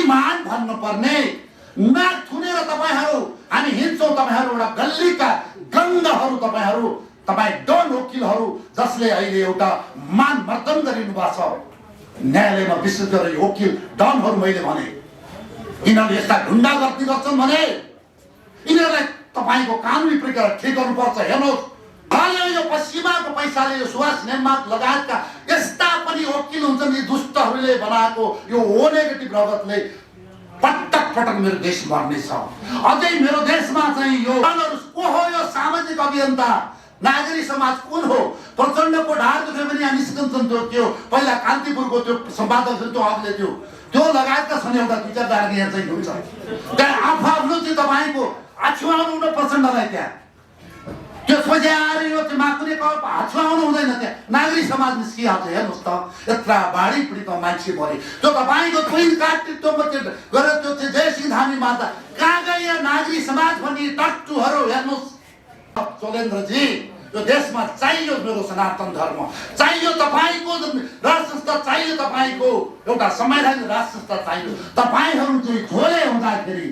बुद्धिमान भन्नुपर्ने नाक थुनेर तपाईहरू हामी हिँड्छौँ। तपाईहरू एउटा गल्लीका गन्धहरू, तपाईँ डन वकिलहरू जसले अहिले एउटा मान मर्दन गरिनु भएको छ न्यायालयमा। विशेष गरेर वकिल डनहरू मैले भने यिनीहरूले यस्ता गुण्डागर्दी गर्छन् भने यिनीहरूलाई तपाईँको कानुनी प्रक्रिया ठिक गर्नुपर्छ। हेर्नुहोस्, यो पश्चिमाको पैसाले यो सुभाष नेमात लगायतका यस्ता पनि वकिल हुन्छन्, यी दुष्टहरूले बनाएको यो ओ नेगेटिभ रगतले पटक पटक मेरो देश मर्नेछ। अझै मेरो देशमा चाहिँ यो को हो? यो सामाजिक अभियन्ता नागरिक समाज कुन हो? प्रचण्डको ढाड दुख्यो भने यहाँ निस्कन्छन्। त्यो पहिला कान्तिपुरको त्यो सम्पादक त्यो अघिले त्यो लगायतका छन् एउटा दुई चार दार्गी यहाँ चाहिँ हुन्छ। त्यहाँ आफ्नो चाहिँ तपाईँको आछुवाउनु हुँदैन प्रचण्डलाई त्यहाँ। त्यसपछि आएर यो चाहिँ माकुरेको आछुवाउनु हुँदैन, त्यहाँ नागरिक समाज निस्किहाल्छ। हेर्नुहोस् त, यत्रा बाढी पीडित मान्छे मरे। त्यो तपाईँको ट्विन कार्तित्वमा गरेर त्यो चाहिँ जयसिंह धामी माता कहाँ गए नागरिक समाज भन्ने टट्टुहरू? हेर्नुहोस् चोलेन्द्रजी, यो देशमा चाहियो मेरो सनातन धर्म, चाहियो तपाईँको राज संस्था, चाहियो तपाईँको एउटा संवैधानिक राज संस्था चाहियो। तपाईँहरू चाहिँ झोले हुँदाखेरि,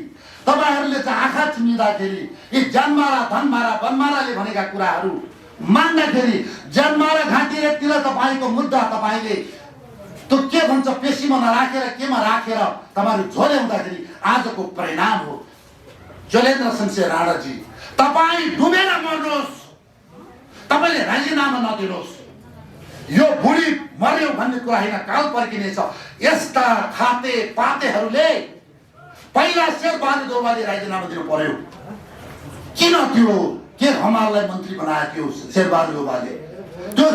तपाईहरूले चाहिँ आँखा चिम्लिँदाखेरि, यी जनमारा धनमारा बनमाराले भनेका कुराहरू मान्दाखेरि, जनमारा घाँटीतिर तपाईँको मुद्दा तपाईँले त्यो के भन्छ पेशीमा नराखेर केमा राखेर तपाईँहरू झोले हुँदाखेरि आजको परिणाम हो। चोलेन्द्र शमशेर राणाजी, तपाईँ डुबेर मर्नुहोस्, तपाईँले राजीनामा नदिनुहोस्। यो बुढी मर्यो भन्ने कुरा होइन, काल पर्किनेछ। यस्ता खाते पातेहरूले पहिला शेरबहादुर देउवाले राजीनामा दिनु पर्यो। किन त्यो के हमाललाई मन्त्री बनाएको थियो शेरबहादुर देउवाले? त्यो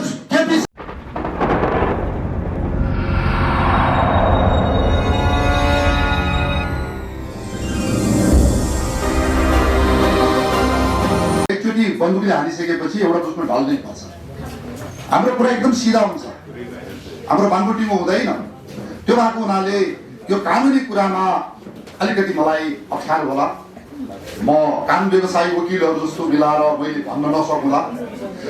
एकचोटि बन्दुकले हानिसकेपछि एउटा दुश्मन ढल्नै पर्छ। हाम्रो कुरा एकदम सिधा हुन्छ, हाम्रो बानबुटीमा हुँदैन। त्यो भएको हुनाले यो कानुनी कुरामा अलिकति मलाई अप्ठ्यारो होला। म कानुन व्यवसायी वकिलहरू जस्तो मिलाएर मैले भन्न नसकुला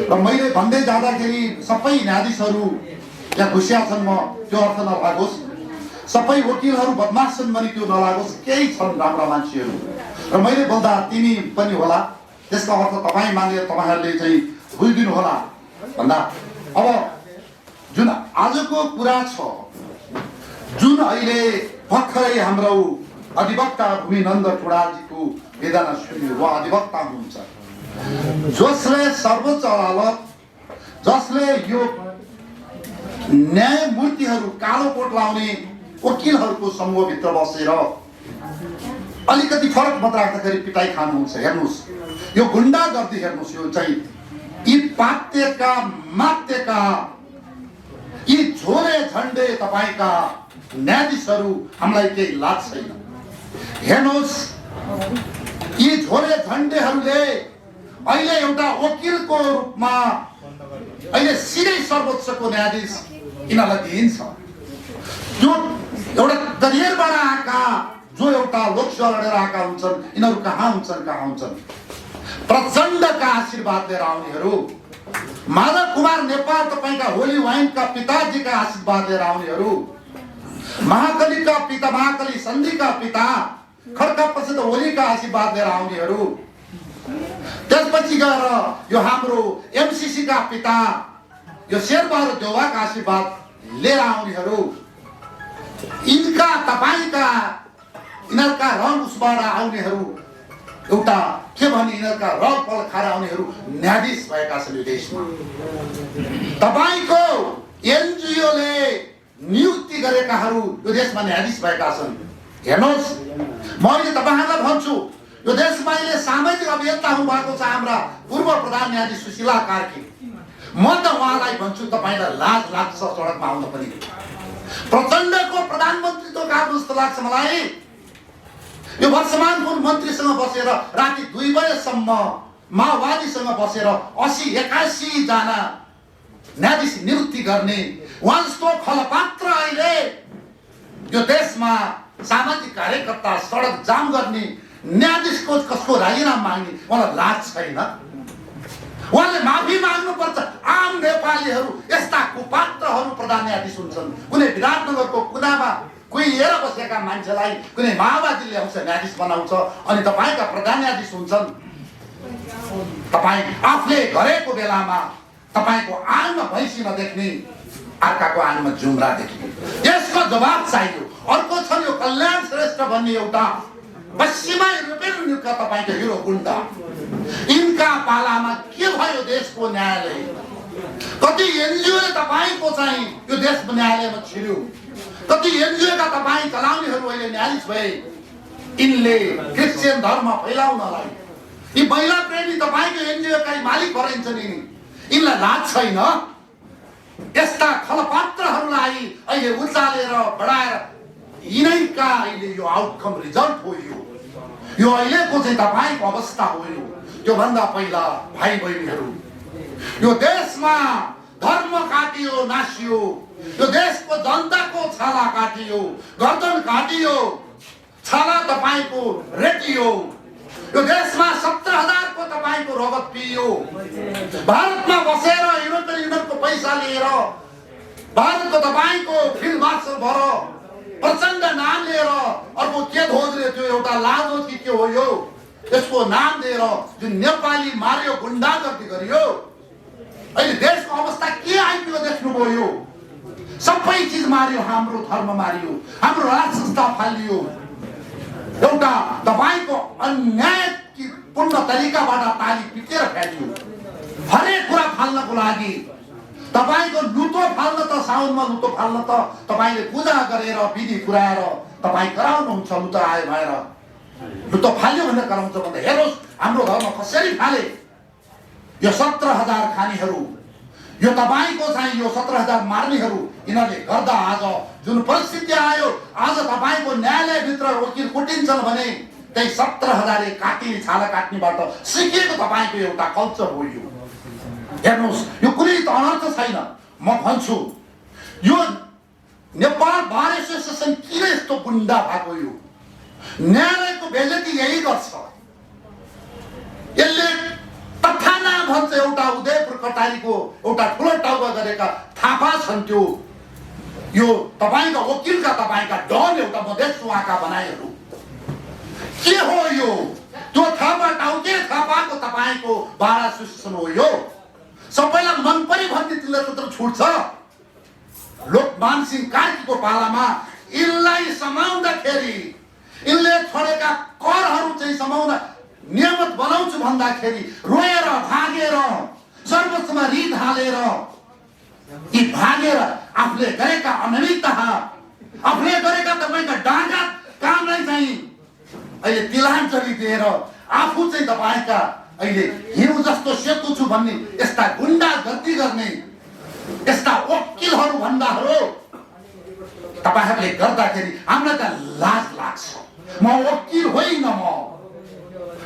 र मैले भन्दै जाँदाखेरि सबै न्यायाधीशहरू यहाँ घुसिया छन्, म त्यो अर्थ नलागोस्। सबै वकिलहरू बदमास छन् भने त्यो नलागोस्। केही छन् राम्रा मान्छेहरू र मैले बोल्दा तिमी पनि होला, त्यसको अर्थ तपाईँ मानेर तपाईँहरूले चाहिँ बुझिदिनु होला भन्दा। अब जुन आजको कुरा छ, जुन अहिले भर्खरै हाम्रो अधिवक्ता भूमिनन्द टुडालजीको वेदना सुन्यो, उहाँ अधिवक्ता हुनुहुन्छ जसले सर्वोच्च अदालत, जसले यो न्यायमूर्तिहरू कालो कोट लाउने वकिलहरूको समूहभित्र बसेर अलिकति फरक मत राख्दाखेरि पिटाइ खानुहुन्छ। हेर्नुहोस्, यो गुण्डागर्दी हेर्नुहोस्, यो चाहिँ यी पात्यका मात्यका यी झोले झन्डे तपाईँका न्यायाधीशहरू हामीलाई केही लाज छैन। हेर्नुहोस्, यी झोले झन्डेहरूले अहिले एउटा वकिलको रूपमा अहिले सिधै सर्वोच्चको न्यायाधीश यिनीहरूलाई दिइन्छ। जो एउटा दरियरबाट आएका, जो एउटा लोकसेवा लडेर आएका हुन्छन्, यिनीहरू कहाँ हुन्छन्? प्रचण्डका आशीर्वाद लिएर आउनेहरू, माधव कुमार नेपाल तपाईँका होली वाइनका पिताजीका आशीर्वाद लिएर आउनेहरू, महाकलीका पिता, महाकली सन्धिका पिता खड्का प्रसिद्ध होलीका आशीर्वाद लिएर आउनेहरू, त्यसपछि गएर यो हाम्रो एमसीसी का पिता यो शेरबहादुर देउवाका आशीर्वाद लिएर आउनेहरू, यिनका तपाईँका यिनीहरूका रङ उसबाट आउनेहरू, एउटा के भने यिनीहरूका रग पल खाएर आउनेहरू न्यायाधीश भएका छन् यो देशमा। तपाईँको एनजिओले नियुक्ति गरेकाहरू यो देशमा न्यायाधीश भएका छन्। हेर्नुहोस्, म अहिले तपाईँहरूलाई भन्छु, यो देशमा अहिले सामाजिक अभियन्ता हुनुभएको छ हाम्रा पूर्व प्रधान न्यायाधीश सुशीला कार्की। म त उहाँलाई भन्छु, तपाईँलाई लाज लाग्छ सडकमा आउन पनि। प्रचण्डको प्रधानमन्त्रीत्व काट्नु जस्तो लाग्छ मलाई। यो वर्तमान मन्त्रीसँग बसेर राति 2 बजेसम्म माओवादीसँग बसेर 80-81 जना न्यायाधीश नियुक्ति गर्ने उहाँ जस्तो खलपात्र अहिले यो देशमा सामाजिक कार्यकर्ता सडक जाम गर्ने न्यायाधीशको कसको राजीनामा माग्ने उहाँलाई लाज छैन? उहाँले माफी माग्नुपर्छ। आम नेपालीहरू यस्ता कुपात्रहरू प्रधान न्यायाधीश हुन्छन्। कुनै विराटनगरको कुनामा कोही लिएर बसेका मान्छेलाई कुनै माओवादीले ल्याउँछ न्यायाधीश बनाउँछ अनि तपाईँका प्रधान न्यायाधीश हुन्छन्। तपाईँ आफूले गरेको बेलामा तपाईँको आङमा भैँसी नदेख्ने, अर्काको आङमा जुम्रा देख्ने, यसको जवाब चाहियो। अर्को छ यो कल्याण श्रेष्ठ भन्ने एउटा पश्चिमा युरोपियन युगका तपाईँको हिरो गुण्डा, यिनका पालामा के भयो देशको न्यायालय? कति एनजिओले तपाईँको चाहिँ यो देशको न्यायालयमा छिर्यो, कति एनजिओका तपाईँ चलाउनेहरू अहिले न्यायाधीश भए। यिनले क्रिस्चियन धर्म फैलाउनलाई, यी महिला प्रेमी तपाईँको एनजिओका मालिक भइन्छन्, यिनलाई लाज छैन? यस्ता खलपात्रहरूलाई अहिले उचालेर बढाएर यिनैका अहिले यो आउटकम रिजल्ट हो। यो अहिलेको चाहिँ तपाईँको अवस्था हो। त्योभन्दा पहिला भाइ बहिनीहरू, यो देशमा धर्म काटियो, नासियो, यो देशको जनताको छाला काटियो, गर्दन काटियो, छाला तपाईँको रेटियो, यो देशमा 17,000 को तपाईँको रगत पियो। भारतमा बसेर युरोपियन युनियनको पैसा लिएर भारतको तपाईँको फिल्ड मार्शल भएर प्रचण्ड नाम लिएर अर्को के धोजले त्यो एउटा लाज हो कि के हो यो, यसको नाम दिएर जुन नेपाली मार्यो, गुण्डागर्दी गरियो। अहिले देशको अवस्था के आइपुग्यो देख्नुभयो? सबै चिज मार्यो, हाम्रो धर्म मारियो, हाम्रो राज संस्था फालियो। एउटा तपाईको अन्यायपूर्ण तरिकाबाट ताली पिटेर फ्यालियो। हरेक कुरा फाल्नको लागि तपाईको लुतो फाल्न त साउनमा लुतो फाल्न त तपाईले पूजा गरेर विधि पुराएर तपाई गराउनुहुन्छ। लुतो आयो भएर लुतो फाल्यो भनेर गराउँछ भन्दा हेर्नुहोस् हाम्रो धर्म कसरी फाले। यो 17,000 खानीहरू, यो तपाईको चाहिँ यो 17,000 मार्नेहरू, यिनीहरूले गर्दा आज जुन परिस्थिति आयो, आज तपाईको न्यायालयभित्र वकिल कुटिन्छन् भने त्यही 17,000 काटिने छाला काट्नेबाट सिकेको तपाईको एउटा कल्चर हो। यो हेर्नुहोस्, यो कुनै त अनर्थ छैन। म भन्छु यो नेपाल बार एसोसिएसन किन यस्तो गुण्डा भएको? यो न्यायालयको बेइज्जती यही गर्छ। यसले तथाना भन्छ एउटा उदयपुर कटारीको एउटा ठुलो टाउका गरेका थापा छन्। त्यो यो तपाईका वकिलका तपाईका डन एउटा मधेस उहाँका बनाइहरू के हो? यो त्यो थापा टाउके थापाको तपाईको बार एसोसिएसन हो। यो सबैलाई मन परि भन्ने तिनीहरू छुट्छ। लोकमान सिंह कार्कीको पालामा यिनलाई समाउँदाखेरि, यिनले छोडेका करहरू चाहिँ समाउन नियमित बनाउँछु भन्दाखेरि रोएर भागेर सर्वोच्चमा रिट हालेर यी भागेर आफूले गरेका अनैतिकता, आफूले गरेका तपाईँका डाँगा कामलाई चाहिँ अहिले तिलाञ्जली दिएर आफू चाहिँ तपाईँका अहिले हिउँ जस्तो सेतु छु भन्ने यस्ता गुण्डा गद्दी गर्ने यस्ता वकिलहरू भन्दाहरू तपाईँहरूले गर्दाखेरि हामीलाई त लाज लाग्छ। म वकिल होइन,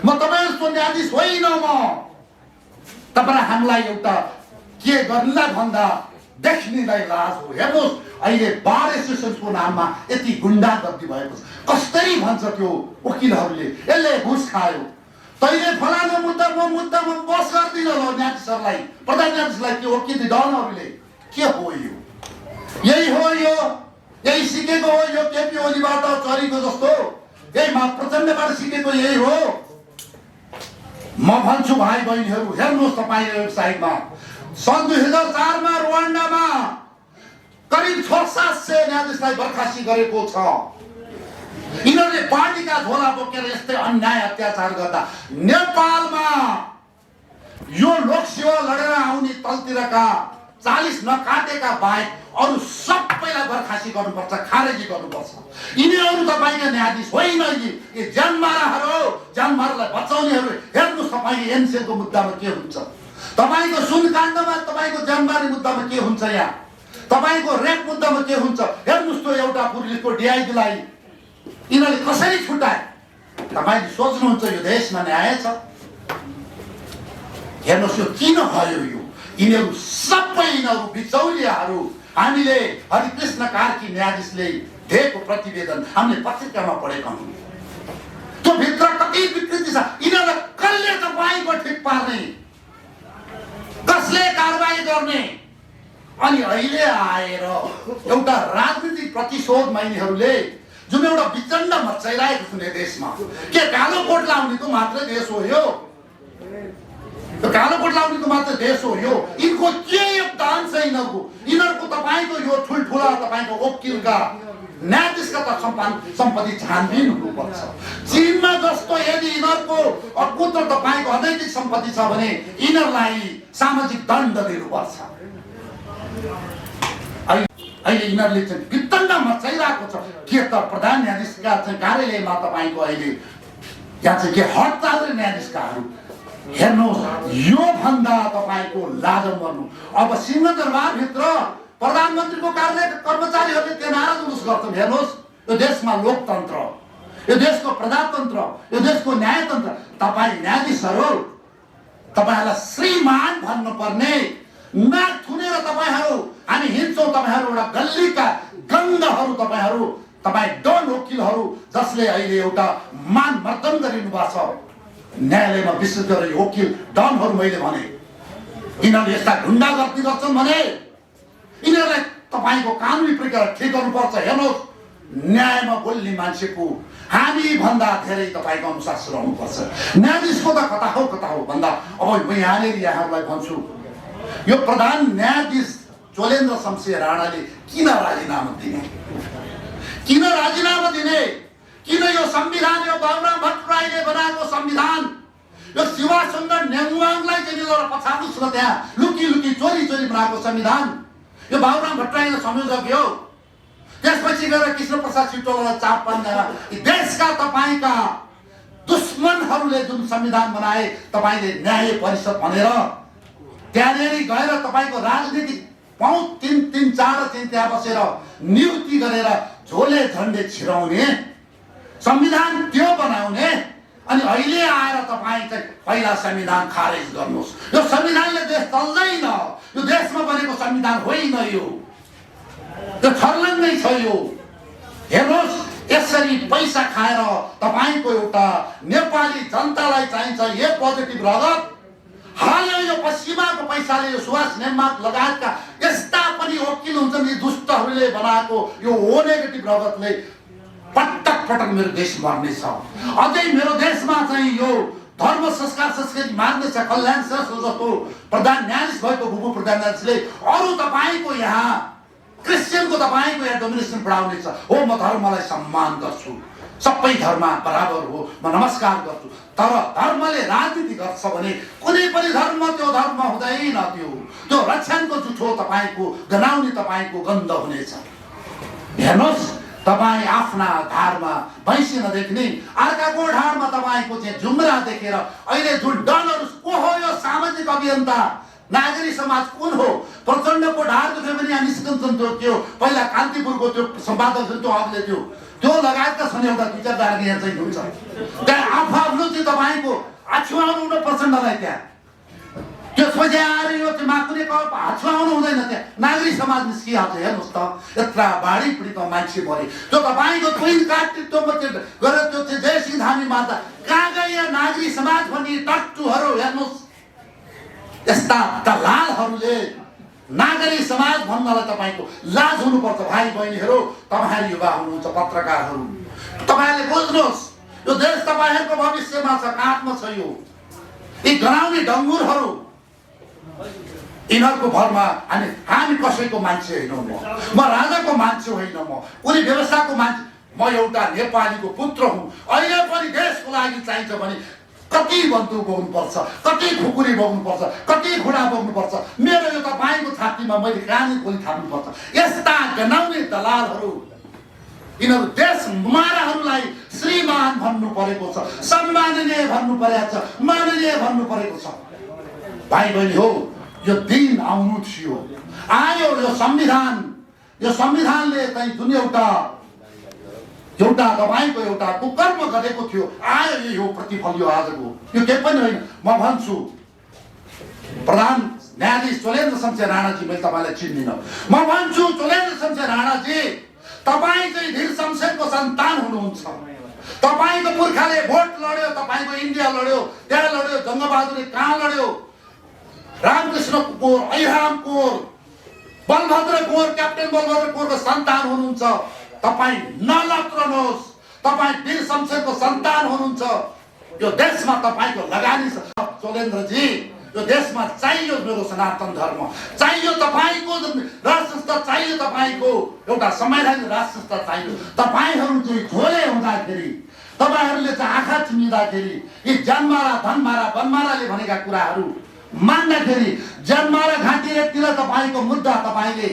म तपाईँ जस्तो न्यायाधीश होइन। म तपाईँ हामीलाई एउटा के गर्नुलाई भन्दा देख्नेलाई लाज हो। हेर्नुहोस् अहिले बार एसोसिएसनको नाममा यति गुण्डागर्दी भएको छ। कसरी भन्छ त्यो वकिलहरूले यसले घुस खायो, तैले फलाना मुद्दामा बस गर्दिन ल न्यायाधीशहरूलाई, प्रधान न्यायाधीशलाई त्यो वकिल डनहरूले के हो? यो यही हो, यही सिकेको हो। यो केपी ओलीबाट चरीको जस्तो यही प्रचण्डबाट सिकेको यही हो। म भन्छु भाइ बहिनीहरू, हेर्नुहोस् तपाईँ वेबसाइटमा सन् 2004 मा रुवान्डामा करिब 600-700 न्यायाधीशलाई बर्खास्ती गरेको छ। यिनीहरूले पार्टीका झोला बोकेर यस्तै अन्याय अत्याचार गर्दा नेपालमा यो लोकसेवा लडेर आउने तलतिरका 40 नकाटेका बाहेक अरू सबैलाई बर्खास्ती गर्नुपर्छ, खारेजी गर्नुपर्छ। यिनीहरू तपाईँका न्यायाधीश होइन। यी जनमाराहरू, जनमारालाई बचाउनेहरू। हेर्नुहोस् तपाईँको एनसेलको मुद्दामा के हुन्छ, तपाईँको सुनकाण्डमा तपाईँको जनमारी मुद्दामा के हुन्छ, यहाँ तपाईँको रेप मुद्दामा के हुन्छ। हेर्नुहोस् त्यो एउटा पुलिसको डिआइजीलाई यिनीहरूले कसरी छुटाए। तपाईँले सोच्नुहुन्छ यो देशमा न्याय छ? हेर्नुहोस् यो किन भयो? यो यिनीहरू सबै यिनीहरू बिचौलियाहरू। हामीले हरिकृष्ण कार्की न्यायाधीशले दिएको प्रतिवेदन हामीले पत्रिकामा पढेका हौँ। त्यो भित्र कति विकृति छ। यिनीहरूलाई कसले तपाईँको ठिक पार्ने, कसले कारबाही गर्ने? अनि अहिले आएर एउटा राजनीतिक प्रतिशोधमा यिनीहरूले जुन एउटा विचण्ड मचाइरहेको छ देशमा, के कालो कोट लाउनेको मात्रै देश हो यो? कालो कोट लाउनेको मात्रै देश हो यो? यिनको के योगदान छ? यिनीहरूको तपाईको यो ठुलठुला तपाईको वकिलका न्यायाधीशका त सम्पत्ति छानबिन हुनुपर्छ। चीनमा जस्तो यदि यिनीहरूको अकुत्र तपाईको अनैतिक सम्पत्ति छ भने यिनीहरूलाई सामाजिक दण्ड दिनुपर्छ। अहिले यिनीहरूले चाहिँ वितण्ड मचाइरहेको छ। के त प्रधान न्यायाधीशका चाहिँ कार्यालयमा तपाईको अहिले यहाँ चाहिँ के हडताल र न्यायाधीशकाहरू हेर्नुहोस्, यो भन्दा तपाईको लाज मर्नु। अब सिंहदरबारभित्र प्रधानमन्त्रीको कार्यालयका कर्मचारीहरूले त्यो नारा जुलुस गर्छन्। हेर्नुहोस्, यो देशमा लोकतन्त्र, यो देशको प्रजातन्त्र, यो देशको न्यायतन्त्र। तपाईँ न्यायाधीशहरू, तपाईँहरूलाई श्रीमान भन्नुपर्ने, नाक थुनेर तपाईँहरू हामी हिँड्छौँ। तपाईँहरू एउटा गल्लीका गन्धहरू, तपाईँ डन वकिलहरू जसले अहिले एउटा मान मर्दन गरिनु भएको छ न्यायालयमा। विशेष गरेर वकिल डनहरू मैले भने यिनीहरूले यस्ता गुण्डागर्दी गर्छन् भने यिनीहरूलाई तपाईँको कानुनी प्रक्रिया ठिक गर्नुपर्छ। हेर्नुहोस्, न्यायमा बोल्ने मान्छेको हामी भन्दा धेरै तपाईँको अनुशासन रहनुपर्छ। न्यायाधीशको त कता हो भन्दा अब म यहाँनिर यहाँहरूलाई भन्छु, यो प्रधान न्यायाधीश चोलेन्द्र शमशेर राणाले किन राजीनामा दिने? किन यो संविधान, यो बाबुराम भट्टराईले बनाएको संविधान, यो शिवा सुन्दर नेङवाङलाई चाहिँ पछाड्नुहोस् न, त्यहाँ लुकी चोरी बनाएको संविधान यो बाबुराम भट्टराईले संयोजक हो। त्यसपछि गएर कृष्ण प्रसाद सिटोलालाई चाप पार्न देशका तपाईका दुश्मनहरूले जुन संविधान बनाए, तपाईँले न्याय परिषद भनेर त्यहाँनिर गएर तपाईँको राजनीतिक पाउँ 3-4 त्यहाँ बसेर नियुक्ति गरेर झोले झन्डे छिराउने संविधान त्यो बनाउने, अनि अहिले आएर तपाईँ चाहिँ पहिला संविधान खारेज गर्नुहोस्। यो संविधानले देश चल्दैन, यो देशमा बनेको संविधान होइन, यो छर्लङ्गै छ यो। हेर्नुहोस्, यसरी पैसा खाएर तपाईँको एउटा नेपाली जनतालाई चाहिन्छ यो पोजिटिभ रगत। हालै यो पश्चिमाको पैसाले यो सुभाष नेमाक लगायतका यस्ता पनि वकिल हुन्छन्, यी दुष्टहरूले बनाएको यो ओ नेगेटिभ रगतले पटक मेरो देश मर्नेछ। अझै मेरो देशमा चाहिँ यो धर्म संस्कार संस्कृति मार्नेछ। कल्याण श्रेष्ठ जस्तो प्रधान न्यायाधीश भएको भूपू प्रधान न्यायाधीशले अरू तपाईँको यहाँ क्रिस्चियनको तपाईँको यहाँ डोमिनेसन बढाउनेछ। हो, म धर्मलाई सम्मान गर्छु, सबै धर्म बराबर हो, म नमस्कार गर्छु। तर धर्मले राजनीति गर्छ भने कुनै पनि धर्म त्यो धर्म हुँदैन। त्यो रक्षणको जुठो तपाईँको गनाउने तपाईँको गन्ध हुनेछ। हेर्नुहोस्, तपाईँ आफ्ना धारमा भैँसी नदेख्ने, अर्काको ढाडमा तपाईँको चाहिँ जुम्रा देखेर अहिले जुन डनहरू को हो यो सामाजिक अभियन्ता नागरिक समाज कुन हो? प्रचण्डको ढाड दुख्यो भने यहाँ निस्कन्छन्। त्यो पहिला कान्तिपुरको त्यो सम्पादक त्यो अघिले त्यो लगायतका छन् एउटा 2-4 दार्गी यहाँ चाहिँ हुन्छ। त्यहाँ आफ्नो चाहिँ तपाईँको आछुवाउनु प्रचण्डलाई त्यहाँ त्यसपछि आएर यो चाहिँ माकुरेको हाछुवाउनु हुँदैन। त्यहाँ नागरिक समाज निस्किहाल्छ। हेर्नुहोस् त, यत्रा बाढी पीडित मान्छे मरे, त्यो तपाईँको ट्विन कार्तित्वमा गरेर त्यो चाहिँ जयसिंह धामी मार्दा कहाँ गए नागरिक समाज भन्ने टट्टुहरू? हेर्नुहोस्, यस्ता दलालहरूले नागरिक समाज भन्नलाई तपाईँको लाज हुनुपर्छ। भाइ बहिनीहरू, तपाईँहरू युवा हुनुहुन्छ, पत्रकारहरू, तपाईँहरूले बुझ्नुहोस्, यो देश तपाईँहरूको भविष्यमा छ, काँधमा छ। यो यी गनाउने डङ्गुरहरू यिनीहरूको भरमा हामी कसैको मान्छे होइन। म राजाको मान्छे होइन, म कुनै व्यवस्थाको मान्छे, म एउटा नेपालीको पुत्र हुँ। अहिले पनि देशको लागि चाहिन्छ भने कति बन्दुक बोक्नुपर्छ, कति खुकुरी बोक्नुपर्छ, कति घुँडा बोक्नुपर्छ। मेरो यो तपाईँको छातीमा मैले कानी खोली थाप्नुपर्छ। यस्ता गनाउने दलालहरू, यिनीहरू देश माराहरूलाई श्रीमान भन्नु परेको छ, सम्माननीय भन्नु परेको छ, माननीय भन्नु परेको छ। भाइ बहिनी हो, यो दिन आउनु थियो, आयो। यो संविधानले चाहिँ जुन एउटा तपाईँको एउटा कुकर्म गरेको थियो, आयो यो प्रतिफल। यो आजको यो केही पनि होइन। म भन्छु, प्रधान न्यायाधीश चोलेन्द्र शमशेर राणाजी, मैले तपाईँलाई चिन्दिनँ, म भन्छु चोलेन्द्र शमशेर राणाजी, तपाईँ चाहिँ धीर शमशेरको सन्तान हुनुहुन्छ। तपाईँको पुर्खाले भोट लड्यो, तपाईँको इन्डिया लड्यो, त्यहाँ लड्यो, जङ्गबहादुरले कहाँ लड्यो, रामकृष्ण कोर, ऐराम कोर, बलभद्र कुँवर, क्याप्टेन बलभद्र कुँवरको सन्तान हुनुहुन्छ। तपाईँ नलत्रनुहोस्, तपाईँ वीर शमशेरको सन्तान हुनुहुन्छ। यो देशमा तपाईँको लगानी छ चोलेन्द्रजी। यो देशमा चाहियो मेरो सनातन धर्म, चाहियो तपाईँको राज संस्था, चाहियो तपाईँको एउटा संवैधानिक राज संस्था चाहियो। तपाईँहरू चाहिँ झोले हुँदाखेरि, तपाईँहरूले चाहिँ आँखा चिमिँदाखेरि, यी जनमारा धनमारा वनमाराले भनेका कुराहरू मान्दाखेरि, जनमारा घाँटीतिर तपाईँको मुद्दा तपाईँले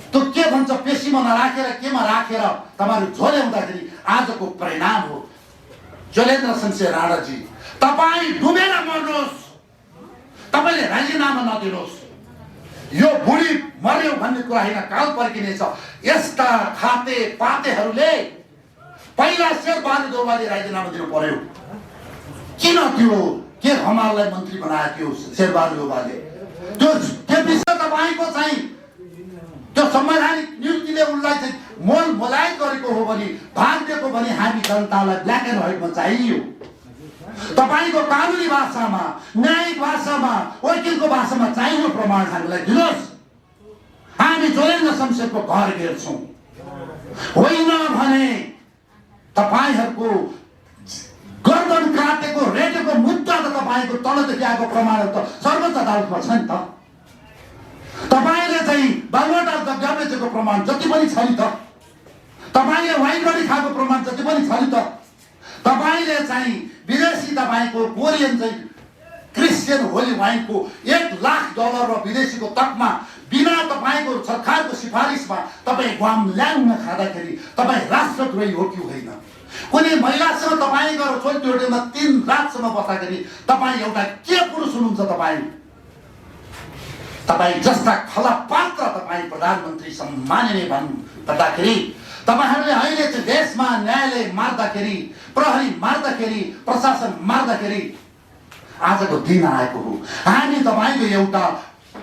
त्यो के भन्छ पेशीमा नराखेर केमा राखेर तपाईँहरू झोले हुँदाखेरि आजको परिणाम हो। चोलेन्द्र शमशेर राणाजी, तपाईँ डुबेर मर्नुहोस्, तपाईले राजीनामा नदिनुहोस्। यो बुढी मर्यो भन्ने कुरा होइन, काल पर्किनेछ। यस्ता खाते पातेहरूले पहिला शेरबहादुर देउवाले राजीनामा दिनु पर्यो। किन त्यो के हमाललाई मन्त्री बनायो त्यो शेरबहादुर देउवाले? त्यो विषय तपाईँको चाहिँ त्यो संवैधानिक नियुक्तिले उनलाई चाहिँ मोल मोलायत गरेको हो भने, भाग दिएको भने हामी जनतालाई ब्ल्याक एन्ड व्हाइटमा चाहियो। तपाईको कानुनी भाषामा, न्यायिक भाषामा, वकिलको भाषामा चाहिने प्रमाण हामीलाई दिनुहोस्। हामी चोलेन्द्र शमशेरको घर घेर्छौँ। होइन भने तपाईहरूको गर्दन काटेको रेटेको मुद्दा त तपाईँको तलदेखि आएको प्रमाणहरू त सर्वोच्च अदालतमा छ नि त। तपाईँले चाहिँ बालुवाटार जग्गा बेचेको प्रमाण जति पनि छ नि त। तपाईँले वाइन बडी खाएको प्रमाण जति पनि छ नि त। तपाईँले चाहिँ विदेशी तपाईँको कोरियन चाहिँ क्रिस्चियन होली वाइनको $1,00,000 विदेशीको तकमा बिना तपाईँको सरकारको सिफारिसमा तपाईँ ग्वाम ल्याउन खाँदाखेरि तपाईँ राष्ट्रद्रोही हो कि होइन? कुनै महिलासँग तपाईँ गएर चोल्टी होटेलमा 3 रातसम्म बस्दाखेरि तपाईँ एउटा के पुरुष हुनुहुन्छ? तपाईँ जस्ता खला पात्र तपाईँ प्रधानमन्त्री सम्माननीय भन्दाखेरि तपाईहरूले अहिले चाहिँ देशमा न्यायालय मार्दाखेरि, प्रहरी मार्दाखेरि, प्रशासन मार्दाखेरि आजको दिन आएको हो। हामी तपाईँको एउटा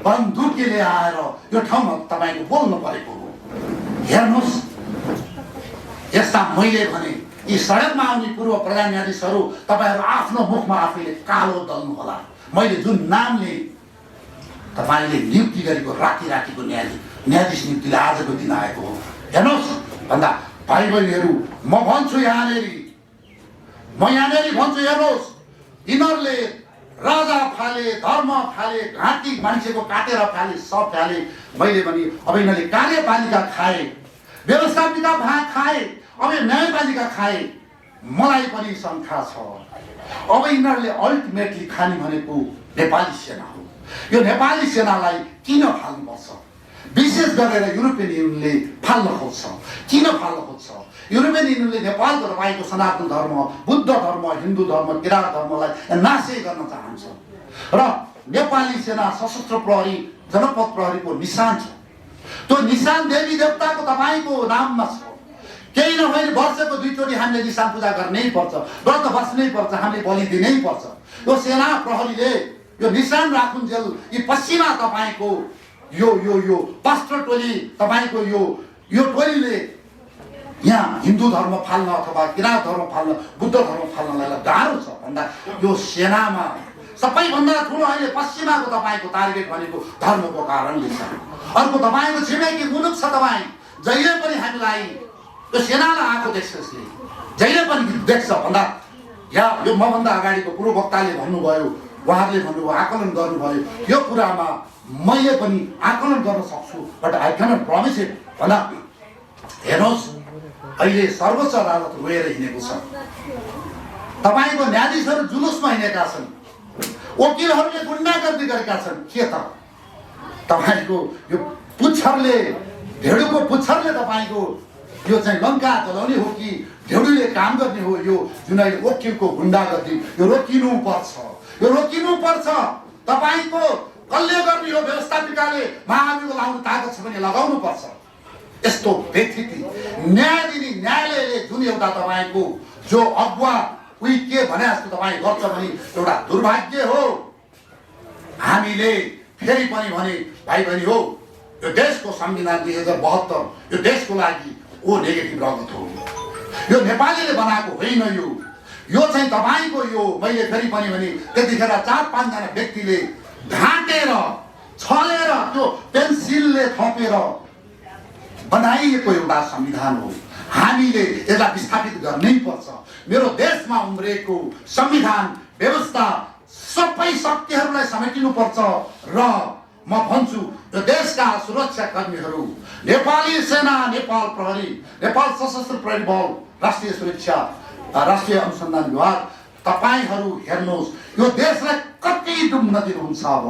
बन्दुकले आएर यो ठाउँमा तपाईँको बोल्नु परेको हो। हेर्नुहोस्, यस्ता मैले भने यी सडकमा आउने पूर्व प्रधान न्यायाधीशहरू तपाईँहरू आफ्नो मुखमा आफैले कालो दल्नु होला। मैले जुन नामले तपाईँले नियुक्ति गरेको रातिको न्यायाधीश नियुक्तिले आजको दिन आएको हो। हेर्नुहोस् भन्दा भाइ बहिनीहरू, म भन्छु यहाँनेरि भन्छु, हेर्नुहोस्, यिनीहरूले राजा फाले, धर्म फाले, घाँटी मान्छेको काटेर फाले, सब फाले। मैले भने अब यिनीहरूले कार्यपालिका खाए, व्यवस्थापिका भाग खाए, अब न्यायपालिका खाए। मलाई पनि शङ्का छ, अब यिनीहरूले अल्टिमेटली खाने भनेको नेपाली सेना हो। यो नेपाली सेनालाई किन फाल्नुपर्छ? विशेष गरेर युरोपियन युनियनले फाल्न खोज्छ। किन फाल्न खोज्छ? युरोपियन युनियनले नेपालको तपाईँको सनातन धर्म, बुद्ध धर्म, हिन्दू धर्म, किराँत धर्मलाई नाशै गर्न चाहन्छ र नेपाली सेना सशस्त्र प्रहरी, जनपद प्रहरीको निशान छ। त्यो निशान देवी देवताको तपाईँको नाममा छ। केही नभए वर्षको 2 चोटि हामीले निशान पूजा गर्नै पर्छ, व्रत बस्नै पर्छ, हामीले बलि दिनै पर्छ। यो सेना प्रहरीले यो निशान राखुन्जेल यी पश्चिमा तपाईँको यो पास्टर टोली तपाईँको यो टोलीले यहाँ हिन्दू धर्म फाल्न अथवा किराँत धर्म फाल्न, बुद्ध धर्म फाल्नलाई गाह्रो छ भन्दा यो सेनामा सबैभन्दा ठुलो अहिले पश्चिमाको तपाईँको टार्गेट भनेको धर्मको कारणले छ। अर्को तपाईँको छिमेकी मुलुक छ। तपाईँ जहिले पनि हामीलाई यो सेनालाई आएको देख्छ, यसले जहिले पनि देख्छ भन्दा या यो मभन्दा अगाडिको पूर्व वक्ताले भन्नुभयो, उहाँहरूले भन्नुभयो, आकलन गर्नुभयो, यो कुरामा मैले पनि आकलन गर्न सक्छु, but I cannot promise it भन्दा हेर्नुहोस्, अहिले सर्वोच्च अदालत रोएर हिँडेको छ। तपाईँको न्यायाधीशहरू जुलुसमा हिँडेका छन्, वकिलहरूले गुन्डागर्दी गरेका छन्। के त तपाईँको यो पुच्छरले, ढेडुको पुच्छरले तपाईँको यो चाहिँ लङ्का चलाउने हो कि ढेडुले काम गर्ने हो? यो जुन अहिले वकिलको गुन्डागर्दी यो रोकिनुपर्छ, यो रोकिनुपर्छ। तपाईँको कसले गर्ने हो? व्यवस्थापिकाले महाभियोग लाउनु ताकत छ भने लगाउनु पर्छ। यस्तो व्यक्ति न्याय दिने न्यायालयले जुन एउटा तपाईँको जो अगुवा उही के भने जस्तो तपाईँ गर्छ भने एउटा दुर्भाग्य हो। हामीले फेरि पनि भने भाइ बहिनी हो, यो देशको संविधान 2072 यो देशको लागि ओ नेगेटिभ रगत हो। यो नेपालीले बनाएको होइन। यो चाहिँ तपाईँको यो मैले फेरि पनि भने त्यतिखेर 4-5 जना व्यक्तिले ढाँटेर छलेर त्यो पेन्सिलले थपेर बनाइएको एउटा संविधान हो। हामीले यसलाई विस्थापित गर्नै पर्छ। मेरो देशमा उम्रेको संविधान व्यवस्था सबै शक्तिहरूलाई समेटिनुपर्छ र म भन्छु यो देशका सुरक्षा कर्मीहरू, नेपाली सेना, नेपाल प्रहरी, नेपाल सशस्त्र प्रहरी बल, राष्ट्रिय सुरक्षा, राष्ट्रिय अनुसन्धान विभाग, तपाईहरू हेर्नुहोस् यो देशलाई कति डुब्न दिनुहुन्छ। अब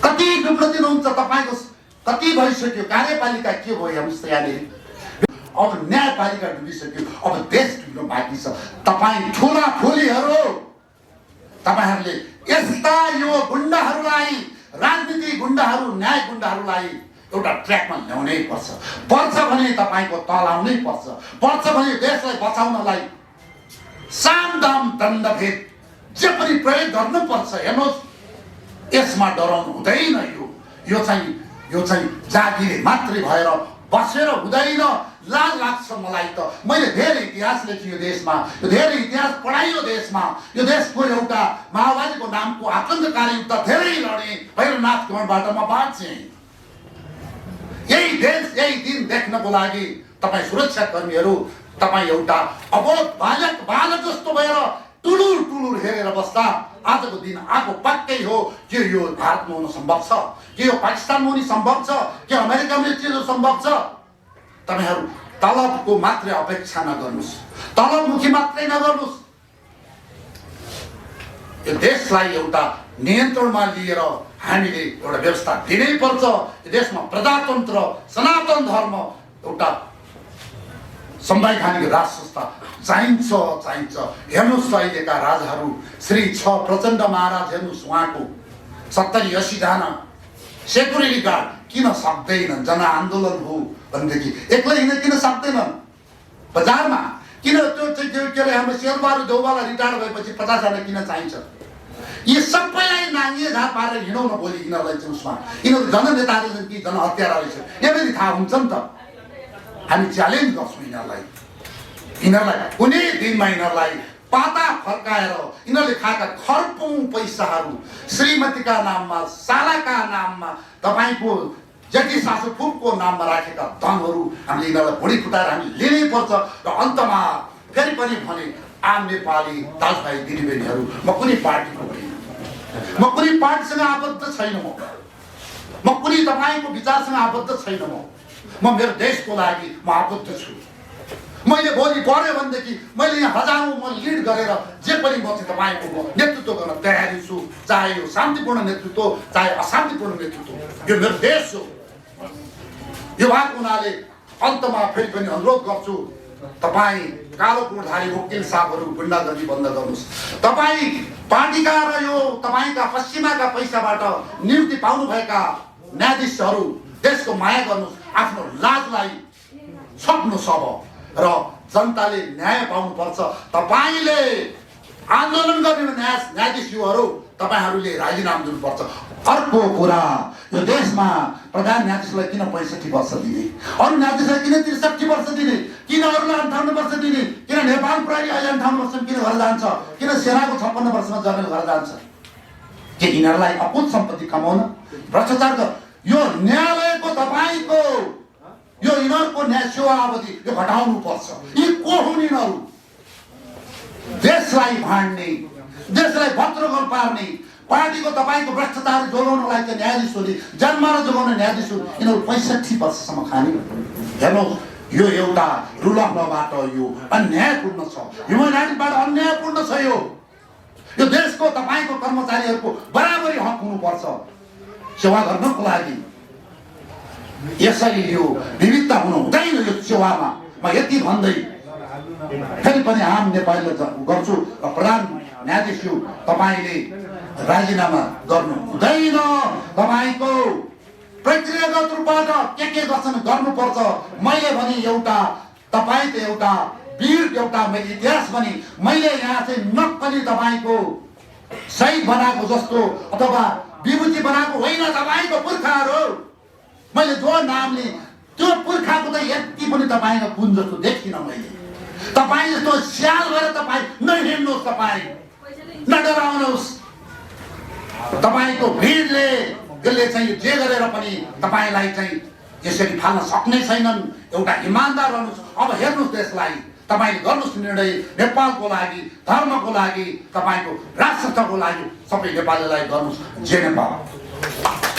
कति डुब्न दिनुहुन्छ? तपाईको कति भइसक्यो? कार्यपालिका के भयो हेर्नुहोस् त यहाँनिर। अब न्यायपालिका डुबिसक्यो, अब देश डुब्न बाँकी छ। तपाईँ ठुला ठुलीहरू, तपाईहरूले यस्ता यो गुण्डाहरूलाई, राजनीतिक गुण्डाहरू, न्याय गुण्डाहरूलाई एउटा ट्र्याकमा ल्याउनै पर्छ। पर्छ भने तपाईँको तलाउनै पर्छ। पर्छ भने देशलाई बचाउनलाई साम दाम दण्डभेद जे पनि प्रयोग गर्नुपर्छ। हेर्नुहोस् यसमा डराउनु हुँदैन। यो चाहिँ जागिरे मात्रै भएर बसेर हुँदैन। लाज लाग्छ मलाई त। मैले धेरै इतिहास लेखियो देशमा, यो धेरै इतिहास पढाइयो देशमा। यो देशको एउटा माओवादीको नामको आतङ्ककारी युद्ध धेरै लडे। भैरवनाथ गणबाट म बाँचेँ। यही देश, यही दिन देख्नको लागि तपाईँ सुरक्षा कर्मीहरू, तपाईँ एउटा अबोध बालक जस्तो भएर टुलुर हेरेर बस्दा आजको दिन आएको पक्कै हो। के यो भारतमा हुन सम्भव छ? के यो पाकिस्तानमा हुन सम्भव छ? के अमेरिकामा यो चिज सम्भव छ? तपाईहरू तलबको मात्रै अपेक्षा नगर्नुहोस्, तलबमुखी मात्रै नगर्नुहोस्। यो देशलाई एउटा नियन्त्रणमा लिएर हामीले एउटा व्यवस्था दिनै पर्छ। यो देशमा प्रजातन्त्र, सनातन धर्म, एउटा संवैधानिक राज संस्था चाहिन्छ। हेर्नुहोस् अहिलेका राजाहरू, श्री 6 प्रचण्ड महाराज हेर्नुहोस्, उहाँको 70-80 जना सेक्युरिटी गार्ड किन सक्दैनन्? जनआन्दोलन हो भनेदेखि एक्लै हिँड्न किन सक्दैनन्? बजारमा किन त्यो के अरे हाम्रो शेरबहादुर देउवाला रिटायर भएपछि 50 जना किन चाहिन्छ? यी सबैलाई नाङ्गे झार पारेर हिँडौ न भोलि यिनीहरूलाई चुसमा। यिनीहरू जननेताहरू छन् कि जनहत्याराहरू छन्? यहाँनिर थाहा हुन्छ नि त। हामी च्यालेन्ज गर्छौँ यिनीहरूलाई कुनै दिनमा यिनीहरूलाई पाता फर्काएर यिनीहरूले खाएका खर्पौँ पैसाहरू, श्रीमतीका नाममा, सालाका नाममा, तपाईँको जेठी सासु फुपको नाममा राखेका धनहरू हामीले यिनीहरूलाई भुँडी फुटाएर हामी लिनै पर्छ। र अन्तमा फेरि पनि भने आम नेपाली दाजुभाइ दिदीबहिनीहरू, म कुनै पार्टीको होइन, म कुनै पार्टीसँग आबद्ध छैन, म कुनै तपाईँको विचारसँग आबद्ध छैन। म मेरो देशको लागि म आबद्ध छु। मैले भोलि पऱ्यो भनेदेखि मैले यहाँ हजारौँ म लिड गरेर जे पनि म चाहिँ तपाईँको नेतृत्व गर्न तयारी छु। चाहे यो शान्तिपूर्ण नेतृत्व, चाहे अशान्तिपूर्ण नेतृत्व, यो मेरो देश हो। यो भएको हुनाले अन्तमा फेरि पनि अनुरोध गर्छु, तपाईँ कालो कोटधारी वकिल साहबहरू गुन्डागर्दी बन्द गर्नुहोस्। तपाईँ पार्टीका र यो तपाईँका पश्चिमाका पैसाबाट नियुक्ति पाउनुभएका न्यायाधीशहरू देशको माया गर्नुहोस्। आफ्नो लाजलाई सक्नुहोस् अब, र जनताले न्याय पाउनुपर्छ। तपाईँले आन्दोलन गर्ने न्यायाधीशहरू, तपाईँहरूले राजीनामा दिनुपर्छ। अर्को कुरा, यो देशमा प्रधान न्यायाधीशलाई किन 65 वर्ष दिने? अरू न्यायाधीशलाई किन 63 वर्ष दिने? किन अरूलाई 58 वर्ष दिने? किन नेपाल प्रहरी अहिले 58 वर्षमा किन घर जान्छ? किन सेनाको 56 वर्षमा जनरल घर जान्छ? के यिनीहरूलाई अकुत सम्पत्ति कमाउन, भ्रष्टाचार गर? यो न्यायालयको तपाईँको यो यिनीहरूको न्याय सेवा अवधि यो घटाउनु पर्छ। यी को हुन् यिनीहरू? देशलाई भाँड्ने, देशलाई भद्रगोल पार्ने, पार्टीको तपाईँको भ्रष्टाचार जोगाउनलाई चाहिँ न्यायाधीशहरूले, जन्माएर जोगाउने न्यायाधीशहरू, यिनीहरू 65 वर्षसम्म खाने। हेर्नुहोस् यो एउटा रुल अफ लबाट यो अन्यायपूर्ण छ, ह्युमन राइट्सबाट अन्यायपूर्ण छ। यो देशको तपाईँको कर्मचारीहरूको बराबरी हक हुनुपर्छ सेवा गर्नको लागि। यसरी यो विविधता हुनु हुँदैन यो सेवामा। म यति भन्दै फेरि पनि आम नेपालीलाई गर्छु, र प्रधान न्यायाधीश तपाईँले राजीनामा गर्नु हुँदैन। तपाईँको प्रक्रियागत रूपबाट के गर्छन् गर्नुपर्छ। मैले भने एउटा तपाईँ त एउटा वीर, एउटा मैले इतिहास भने मैले यहाँ चाहिँ नक्कली तपाईँको शहीद बनाएको जस्तो अथवा विभूति बनाएको होइन। तपाईँको पुर्खाहरू, मैले जो नामले त्यो पुर्खाको त यति पनि तपाईँको कुन जस्तो देखिनँ मैले। तपाईँ जस्तो स्याल गरेर तपाईँ नहिँड्नुहोस्, तपाईँ नडराउनुहोस्। तपाईँको भिडले त्यसले चाहिँ जे गरेर पनि तपाईलाई चाहिँ यसरी फाल्न सक्ने छैनन्। एउटा इमानदार रहनुहोस्। अब हेर्नुहोस् देशलाई, तपाईले गर्नुहोस् निर्णय, नेपालको लागि, धर्मको लागि, तपाईको राष्ट्रको लागि, सबै नेपालीलाई गर्नुहोस्। जय नेपाल।